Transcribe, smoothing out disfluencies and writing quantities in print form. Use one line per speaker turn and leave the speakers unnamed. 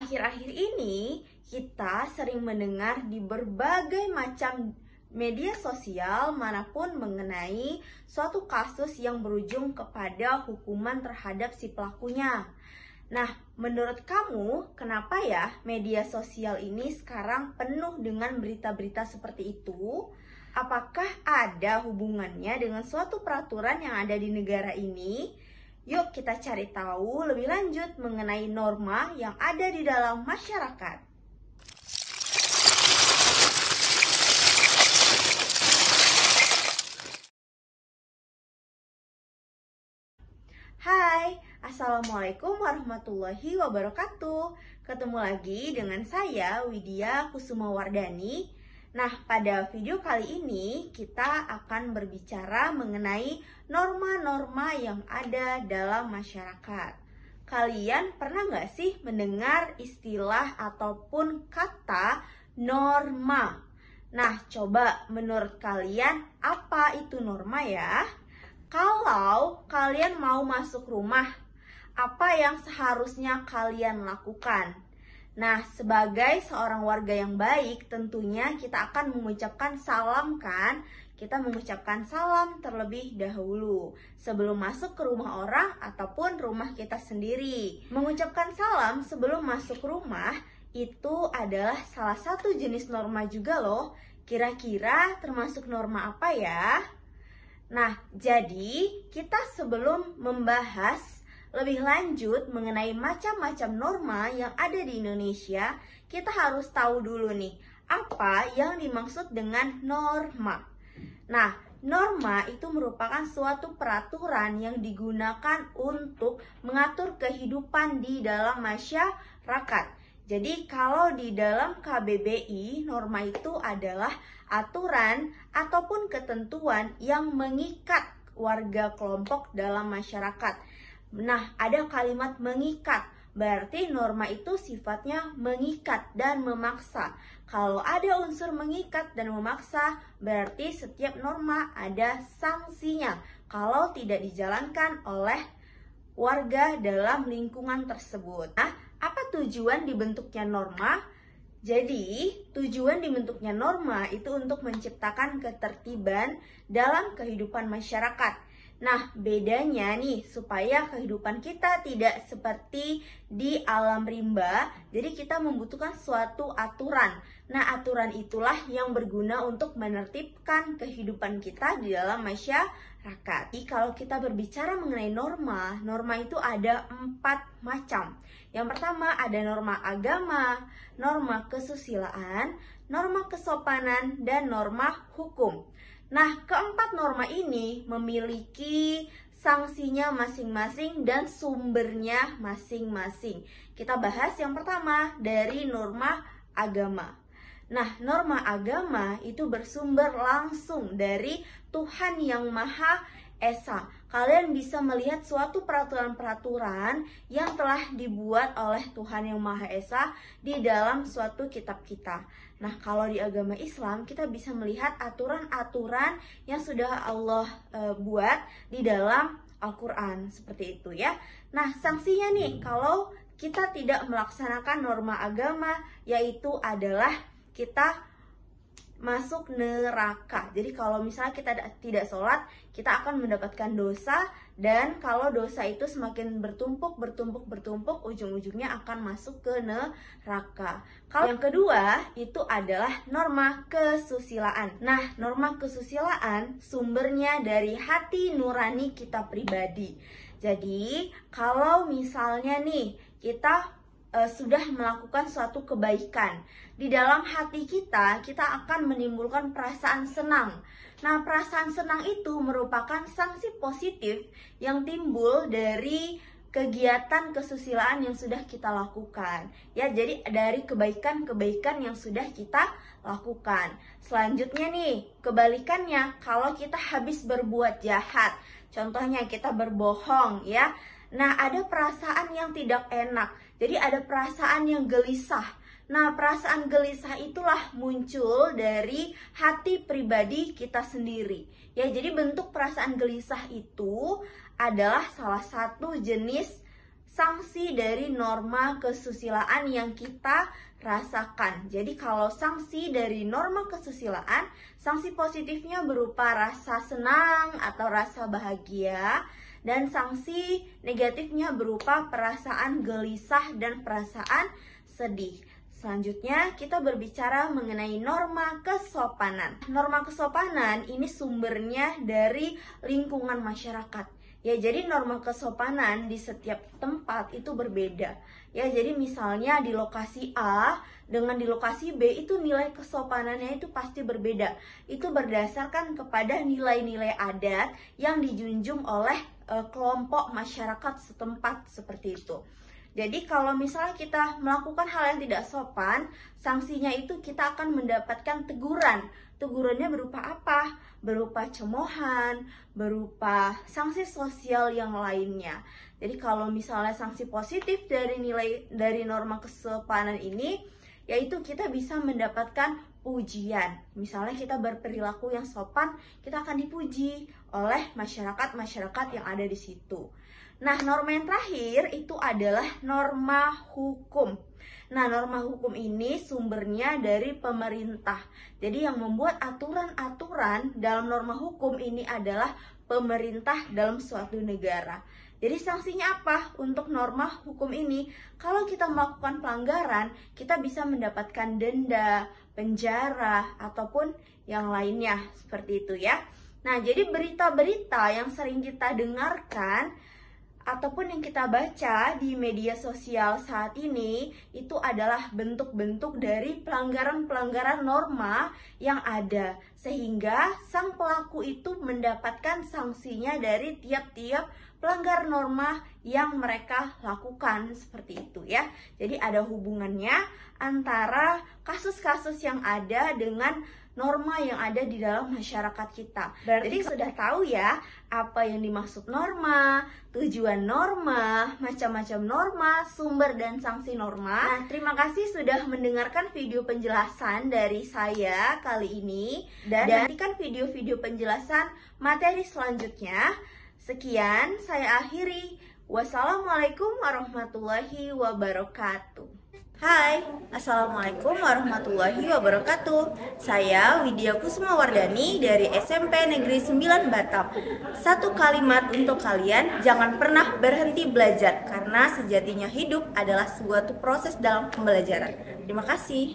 akhir-akhir ini kita sering mendengar di berbagai macam media sosial manapun mengenai suatu kasus yang berujung kepada hukuman terhadap si pelakunya. Nah, menurut kamu, kenapa ya media sosial ini sekarang penuh dengan berita-berita seperti itu? Apakah ada hubungannya dengan suatu peraturan yang ada di negara ini? Yuk kita cari tahu lebih lanjut mengenai norma yang ada di dalam masyarakat. Hai, Assalamualaikum warahmatullahi wabarakatuh. Ketemu lagi dengan saya, Widya Kusumawardani. Nah, pada video kali ini kita akan berbicara mengenai norma-norma yang ada dalam masyarakat. Kalian pernah nggak sih mendengar istilah ataupun kata norma? Nah, coba menurut kalian apa itu norma ya? Kalau kalian mau masuk rumah, apa yang seharusnya kalian lakukan? Nah, sebagai seorang warga yang baik, tentunya kita akan mengucapkan salam kan? Kita mengucapkan salam terlebih dahulu sebelum masuk ke rumah orang ataupun rumah kita sendiri. Mengucapkan salam sebelum masuk rumah itu adalah salah satu jenis norma juga loh. Kira-kira termasuk norma apa ya? Nah, jadi kita sebelum membahas lebih lanjut mengenai macam-macam norma yang ada di Indonesia, kita harus tahu dulu nih, apa yang dimaksud dengan norma. Nah, norma itu merupakan suatu peraturan yang digunakan untuk mengatur kehidupan di dalam masyarakat. Jadi kalau di dalam KBBI, norma itu adalah aturan ataupun ketentuan yang mengikat warga kelompok dalam masyarakat. Nah, ada kalimat mengikat, berarti norma itu sifatnya mengikat dan memaksa. Kalau ada unsur mengikat dan memaksa, berarti setiap norma ada sanksinya kalau tidak dijalankan oleh warga dalam lingkungan tersebut. Nah, apa tujuan dibentuknya norma? Jadi, tujuan dibentuknya norma itu untuk menciptakan ketertiban dalam kehidupan masyarakat. Nah, bedanya nih, supaya kehidupan kita tidak seperti di alam rimba, jadi kita membutuhkan suatu aturan. Nah, aturan itulah yang berguna untuk menertibkan kehidupan kita di dalam masyarakat. Jadi, kalau kita berbicara mengenai norma, norma itu ada 4 macam. Yang pertama ada norma agama, norma kesusilaan, norma kesopanan, dan norma hukum. Nah, keempat norma ini memiliki sanksinya masing-masing dan sumbernya masing-masing. Kita bahas yang pertama dari norma agama. Nah, norma agama itu bersumber langsung dari Tuhan Yang Maha Esa. Kalian bisa melihat suatu peraturan-peraturan yang telah dibuat oleh Tuhan Yang Maha Esa di dalam suatu kitab kita. Nah, kalau di agama Islam kita bisa melihat aturan-aturan yang sudah Allah buat di dalam Al-Quran, seperti itu ya. Nah, sanksinya nih kalau kita tidak melaksanakan norma agama, yaitu adalah kita masuk neraka. Jadi kalau misalnya kita tidak sholat, kita akan mendapatkan dosa, dan kalau dosa itu semakin bertumpuk, ujung-ujungnya akan masuk ke neraka. Kalau yang kedua itu adalah norma kesusilaan. Nah, norma kesusilaan sumbernya dari hati nurani kita pribadi. Jadi kalau misalnya nih kita sudah melakukan suatu kebaikan, di dalam hati kita akan menimbulkan perasaan senang. Nah, perasaan senang itu merupakan sanksi positif yang timbul dari kegiatan kesusilaan yang sudah kita lakukan. Ya, jadi dari kebaikan-kebaikan yang sudah kita lakukan. Selanjutnya nih, kebalikannya, kalau kita habis berbuat jahat, contohnya kita berbohong ya. Nah, ada perasaan yang tidak enak. Jadi ada perasaan yang gelisah. Nah, perasaan gelisah itulah muncul dari hati pribadi kita sendiri. Ya, jadi bentuk perasaan gelisah itu adalah salah satu jenis sanksi dari norma kesusilaan yang kita rasakan. Jadi kalau sanksi dari norma kesusilaan, sanksi positifnya berupa rasa senang atau rasa bahagia, dan sanksi negatifnya berupa perasaan gelisah dan perasaan sedih. Selanjutnya kita berbicara mengenai norma kesopanan. Norma kesopanan ini sumbernya dari lingkungan masyarakat. Ya, jadi norma kesopanan di setiap tempat itu berbeda. Ya, jadi misalnya di lokasi A dengan di lokasi B itu nilai kesopanannya itu pasti berbeda. Itu berdasarkan kepada nilai-nilai adat yang dijunjung oleh kelompok masyarakat setempat seperti itu. Jadi kalau misalnya kita melakukan hal yang tidak sopan, sanksinya itu kita akan mendapatkan teguran. Tegurannya berupa apa? Berupa cemoohan, berupa sanksi sosial yang lainnya. Jadi kalau misalnya sanksi positif dari norma kesopanan ini, yaitu kita bisa mendapatkan pujian. Misalnya kita berperilaku yang sopan, kita akan dipuji oleh masyarakat yang ada di situ. Nah, norma yang terakhir itu adalah norma hukum. Nah, norma hukum ini sumbernya dari pemerintah. Jadi yang membuat aturan-aturan dalam norma hukum ini adalah pemerintah dalam suatu negara. Jadi sanksinya apa untuk norma hukum ini? Kalau kita melakukan pelanggaran, kita bisa mendapatkan denda, penjara, ataupun yang lainnya seperti itu ya. Nah, jadi berita-berita yang sering kita dengarkan ataupun yang kita baca di media sosial saat ini itu adalah bentuk-bentuk dari pelanggaran-pelanggaran norma yang ada, sehingga sang pelaku itu mendapatkan sanksinya dari tiap-tiap pelanggar norma yang mereka lakukan seperti itu ya. Jadi ada hubungannya antara kasus-kasus yang ada dengan norma yang ada di dalam masyarakat kita. Berarti sudah tahu ya apa yang dimaksud norma, tujuan norma, macam-macam norma, sumber dan sanksi norma. Nah, terima kasih sudah mendengarkan video penjelasan dari saya kali ini, dan nantikan video-video penjelasan materi selanjutnya. Sekian, saya akhiri. Wassalamualaikum warahmatullahi wabarakatuh. Hai, Assalamualaikum warahmatullahi wabarakatuh. Saya Widya Kusuma Wardani dari SMP Negeri 9 Batam. Satu kalimat untuk kalian, jangan pernah berhenti belajar, karena sejatinya hidup adalah suatu proses dalam pembelajaran. Terima kasih.